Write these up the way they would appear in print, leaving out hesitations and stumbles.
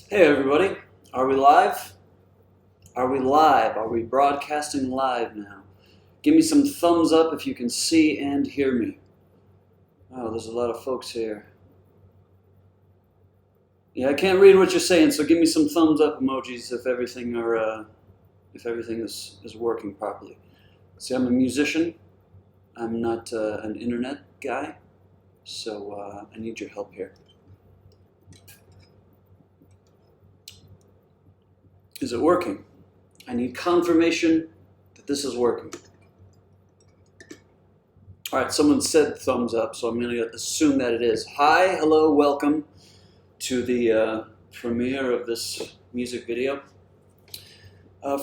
Hey everybody, are we live? Are we live? Are we broadcasting live now? Give me some thumbs up if you can see and hear me. Oh, there's a lot of folks here. Yeah, I can't read what you're saying, so give me some thumbs up emojis if everything is working properly. See, I'm a musician. I'm not an internet guy, so I need your help here. Is it working? I need confirmation that this is working. All right, someone said thumbs up, so I'm going to assume that it is. Hi, hello, welcome to the premiere of this music video.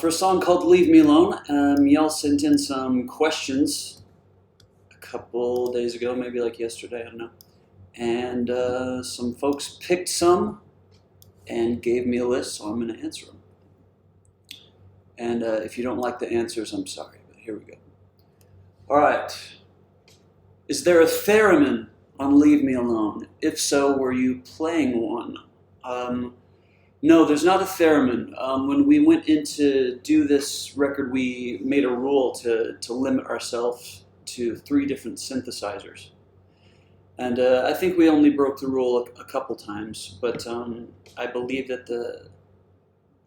For a song called Leave Me Alone, y'all sent in some questions a couple days ago, maybe like yesterday, I don't know. And some folks picked some and gave me a list, so I'm going to answer them. And if you don't like the answers, I'm sorry, but here we go. All right. Is there a theremin on Leave Me Alone? If so, were you playing one? No, there's not a theremin. When we went in to do this record, we made a rule to limit ourselves to 3 different synthesizers. And I think we only broke the rule a couple times, but I believe that the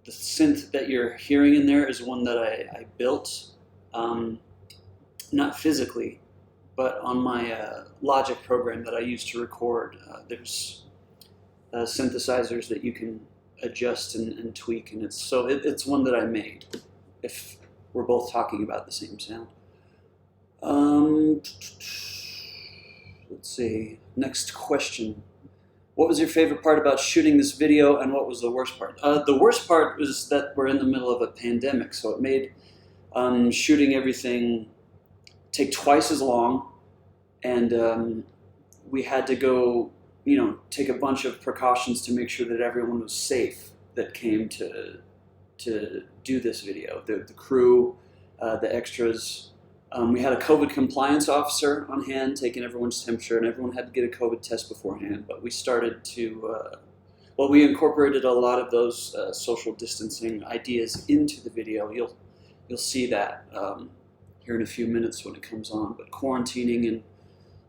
synth that you're hearing in there is one that I built, not physically, but on my Logic program that I use to record. There's synthesizers that you can adjust and tweak, and it's one that I made, if we're both talking about the same sound. Let's see, next question. What was your favorite part about shooting this video, and what was the worst part? The worst part was that we're in the middle of a pandemic, so it made shooting everything take twice as long, and we had to go, take a bunch of precautions to make sure that everyone was safe that came to do this video. The crew, the extras. We had a COVID compliance officer on hand taking everyone's temperature, and everyone had to get a COVID test beforehand. But we started to, we incorporated a lot of those social distancing ideas into the video. You'll see that here in a few minutes when it comes on. But quarantining and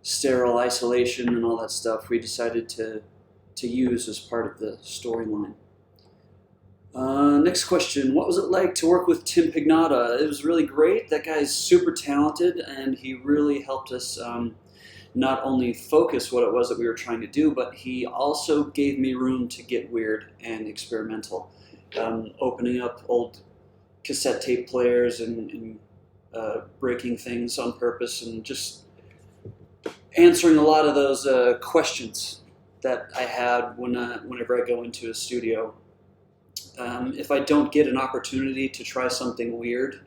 sterile isolation and all that stuff, we decided to use as part of the storyline. Next question. What was it like to work with Tim Pignata? It was really great. That guy's super talented, and he really helped us not only focus what it was that we were trying to do, but he also gave me room to get weird and experimental. Opening up old cassette tape players and breaking things on purpose, and just answering a lot of those questions that I had whenever I go into a studio. If I don't get an opportunity to try something weird,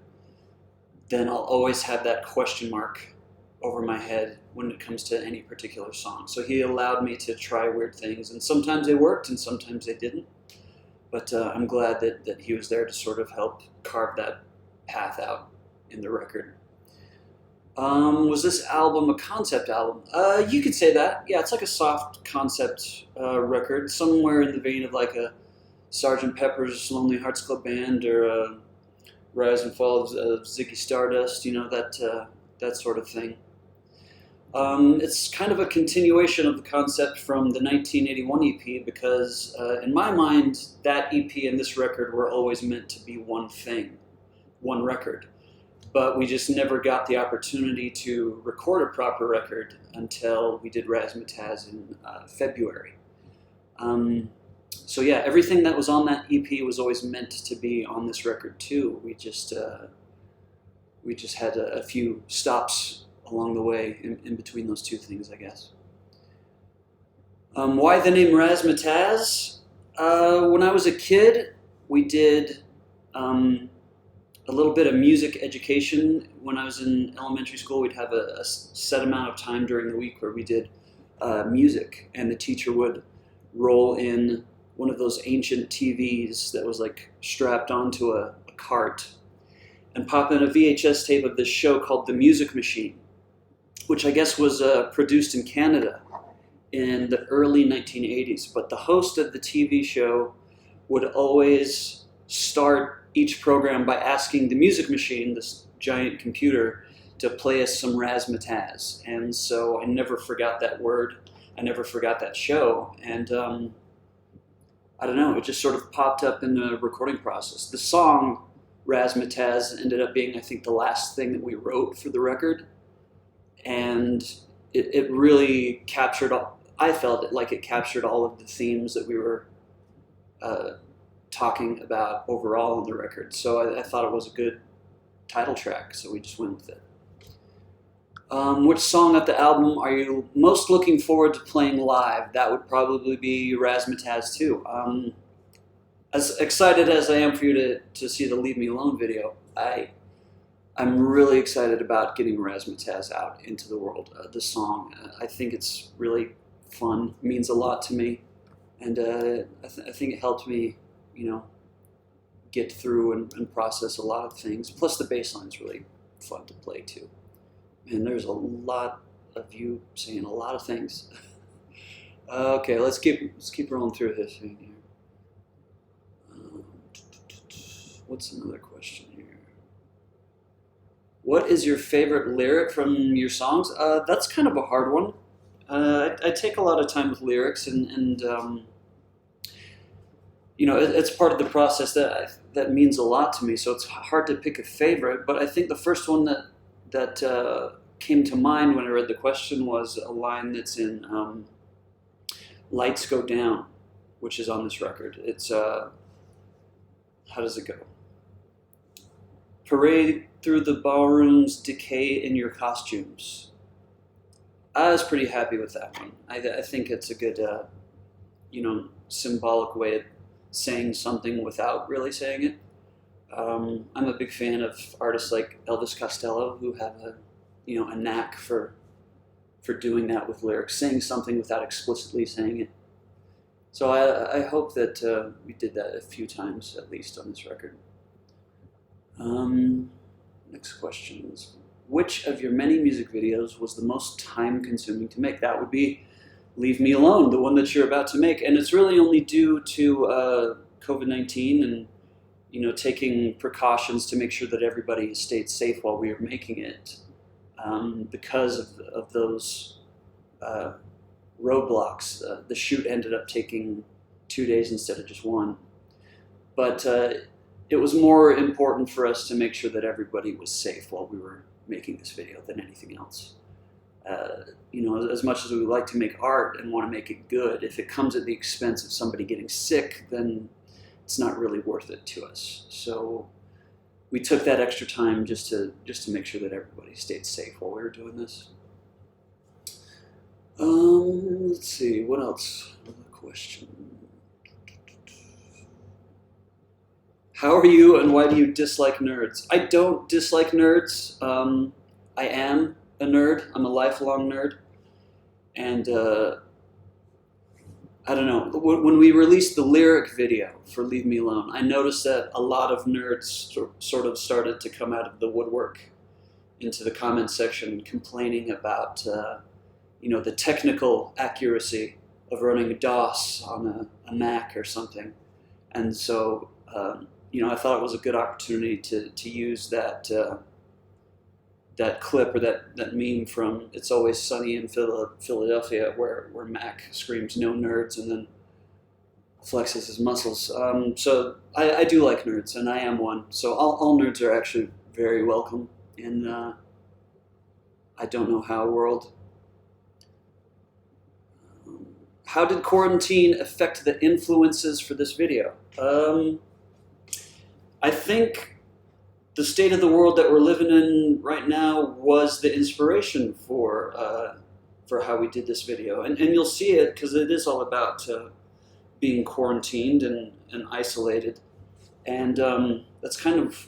then I'll always have that question mark over my head when it comes to any particular song. So he allowed me to try weird things, and sometimes they worked and sometimes they didn't. But I'm glad that he was there to sort of help carve that path out in the record. Was this album a concept album? You could say that. Yeah, it's like a soft concept record, somewhere in the vein of like a Sgt. Pepper's Lonely Hearts Club Band, or Rise and Fall of Ziggy Stardust, that sort of thing. It's kind of a continuation of the concept from the 1981 EP, because in my mind, that EP and this record were always meant to be one thing, one record. But we just never got the opportunity to record a proper record until we did Razzmatazz in February. So yeah, everything that was on that EP was always meant to be on this record too. We just had a few stops along the way in between those two things, I guess. Why the name Razzmatazz? When I was a kid, we did a little bit of music education. When I was in elementary school, we'd have a set amount of time during the week where we did music, and the teacher would roll in one of those ancient TVs that was like strapped onto a cart and pop in a VHS tape of this show called The Music Machine, which I guess was produced in Canada in the early 1980s. But the host of the TV show would always start each program by asking the music machine, this giant computer, to play us some razzmatazz. And so I never forgot that word. I never forgot that show. And I don't know, it just sort of popped up in the recording process. The song Razzmatazz ended up being, I think, the last thing that we wrote for the record. And it really captured all, I felt it like it captured all of the themes that we were talking about overall on the record. So I thought it was a good title track, so we just went with it. Which song of the album are you most looking forward to playing live? That would probably be Razzmatazz too. As excited as I am for you to see the Leave Me Alone video, I'm really excited about getting Razzmatazz out into the world. The song, I think it's really fun, means a lot to me, and I think it helped me, get through and process a lot of things. Plus the bass line's really fun to play too. And there's a lot of you saying a lot of things. Okay, let's keep rolling through this thing here. What's another question here? What is your favorite lyric from your songs? That's kind of a hard one. I take a lot of time with lyrics, and it's part of the process that means a lot to me. So it's hard to pick a favorite. But I think the first one that came to mind when I read the question was a line that's in "Lights Go Down," which is on this record. It's how does it go? Parade through the ballrooms, decay in your costumes. I was pretty happy with that one. I think it's a good, symbolic way of saying something without really saying it. I'm a big fan of artists like Elvis Costello, who have a knack for doing that with lyrics, saying something without explicitly saying it. So I hope that we did that a few times at least on this record. Next question is, which of your many music videos was the most time-consuming to make? That would be Leave Me Alone, the one that you're about to make. And it's really only due to COVID-19 and taking precautions to make sure that everybody stayed safe while we were making it, because of those roadblocks. The shoot ended up taking 2 days instead of just one. But it was more important for us to make sure that everybody was safe while we were making this video than anything else. As much as we would like to make art and want to make it good, if it comes at the expense of somebody getting sick, then it's not really worth it to us. So we took that extra time just to make sure that everybody stayed safe while we were doing this. Let's see, what else? Another question. How are you and why do you dislike nerds? I don't dislike nerds. I am a nerd. I'm a lifelong nerd. And I don't know, when we released the lyric video for Leave Me Alone, I noticed that a lot of nerds sort of started to come out of the woodwork into the comment section complaining about the technical accuracy of running DOS on a Mac or something. And so I thought it was a good opportunity to use that clip or that meme from It's Always Sunny in Philadelphia, where Mac screams "No nerds" and then flexes his muscles. So I do like nerds, and I am one. So all nerds are actually very welcome in I Don't Know How world. How did quarantine affect the influences for this video? I think the state of the world that we're living in right now was the inspiration for how we did this video. And you'll see it because it is all about being quarantined and isolated. And that's kind of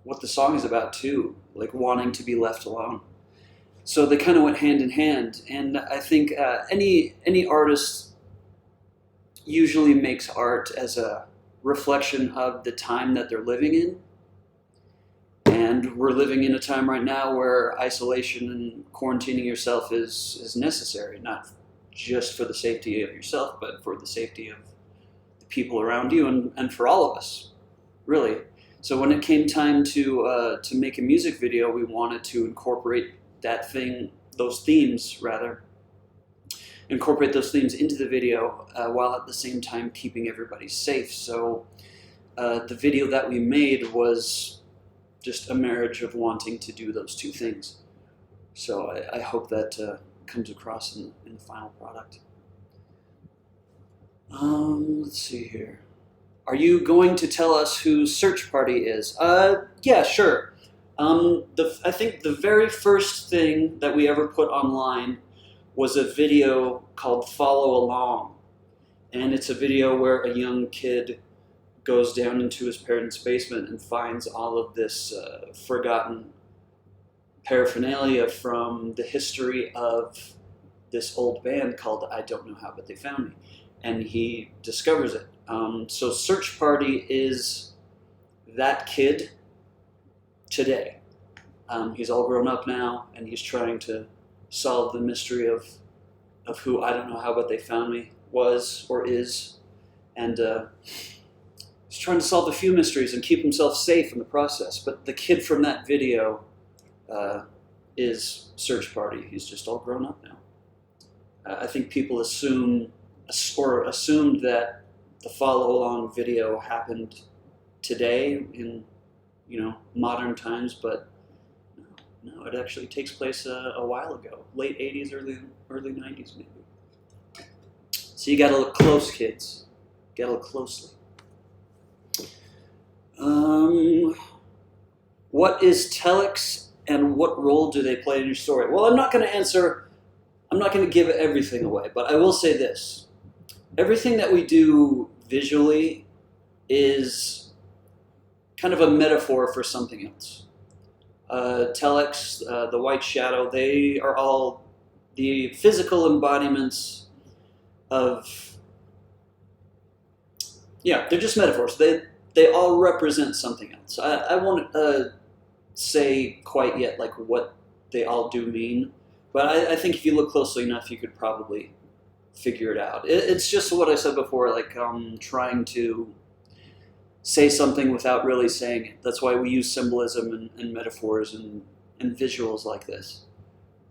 what the song is about too, like wanting to be left alone. So they kind of went hand in hand. And I think any artist usually makes art as a reflection of the time that they're living in. And we're living in a time right now where isolation and quarantining yourself is necessary, not just for the safety of yourself, but for the safety of the people around you and for all of us, really. So when it came time to make a music video, we wanted to incorporate those themes into the video while at the same time keeping everybody safe. So the video that we made was just a marriage of wanting to do those two things. So I hope that comes across in the final product. Let's see here. Are you going to tell us who Search Party is? Yeah, sure. I think the very first thing that we ever put online was a video called Follow Along. And it's a video where a young kid goes down into his parents' basement and finds all of this forgotten paraphernalia from the history of this old band called iDKHOW, but they found me. And he discovers it. So Search Party is that kid today. He's all grown up now, and he's trying to solve the mystery of who iDKNOW, but they found me was or is. And he's trying to solve a few mysteries and keep himself safe in the process. But the kid from that video is Search Party. He's just all grown up now. I think people assumed that the Follow Along video happened today in modern times, but no, it actually takes place a while ago, late 80s, early 90s maybe. So you gotta look close, kids. Gotta look closely. What is telex and what role do they play in your story? Well, I'm not going to give everything away, but I will say this. Everything that we do visually is kind of a metaphor for something else. Telex, the white shadow, they are all the physical embodiments of, they're just metaphors. They all represent something else. I won't say quite yet like what they all do mean, but I think if you look closely enough, you could probably figure it out. It's just what I said before, like trying to say something without really saying it. That's why we use symbolism and metaphors and visuals like this.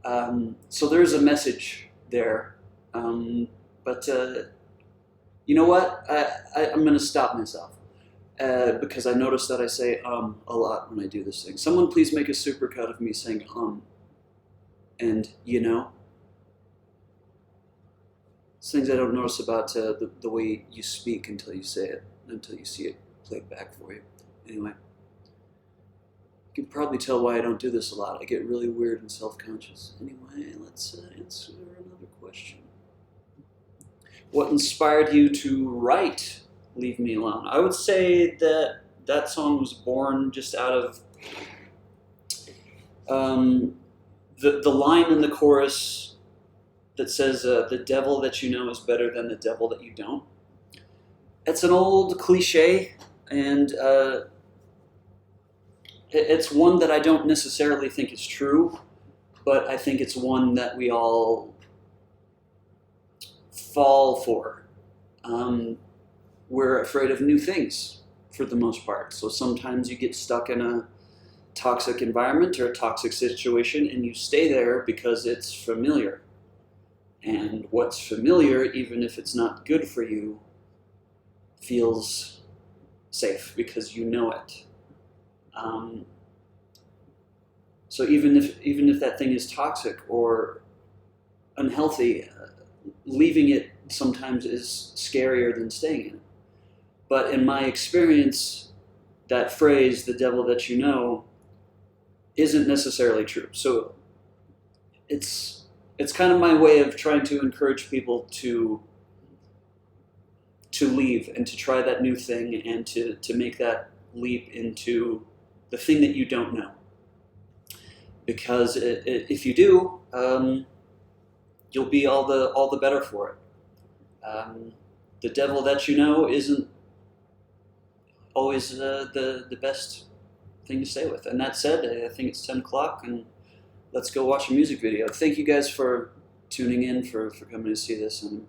So there's a message there, but you know what? I'm going to stop myself. Because I noticed that I say a lot when I do this thing. Someone please make a supercut of me saying and It's things I don't notice about the way you speak until you say it, until you see it played back for you. Anyway, you can probably tell why I don't do this a lot. I get really weird and self-conscious. Anyway, let's answer another question. What inspired you to write Leave Me Alone? I would say that song was born just out of the line in the chorus that says, the devil that you know is better than the devil that you don't. It's an old cliche, and it's one that I don't necessarily think is true, but I think it's one that we all fall for. We're afraid of new things for the most part. So sometimes you get stuck in a toxic environment or a toxic situation and you stay there because it's familiar. And what's familiar, even if it's not good for you, feels safe because you know it. So even if that thing is toxic or unhealthy, leaving it sometimes is scarier than staying in it. But in my experience, that phrase, the devil that you know, isn't necessarily true. So it's kind of my way of trying to encourage people to leave and to try that new thing and to make that leap into the thing that you don't know. Because if you do, you'll be all the better for it. The devil that you know isn't always the best thing to stay with. And that said, I think it's 10 o'clock and let's go watch a music video. Thank you guys for tuning in, for coming to see this and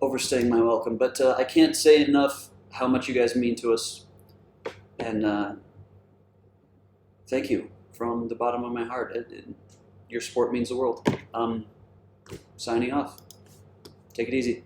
overstaying my welcome. But I can't say enough how much you guys mean to us, and thank you from the bottom of my heart. Your support means the world. Signing off. Take it easy.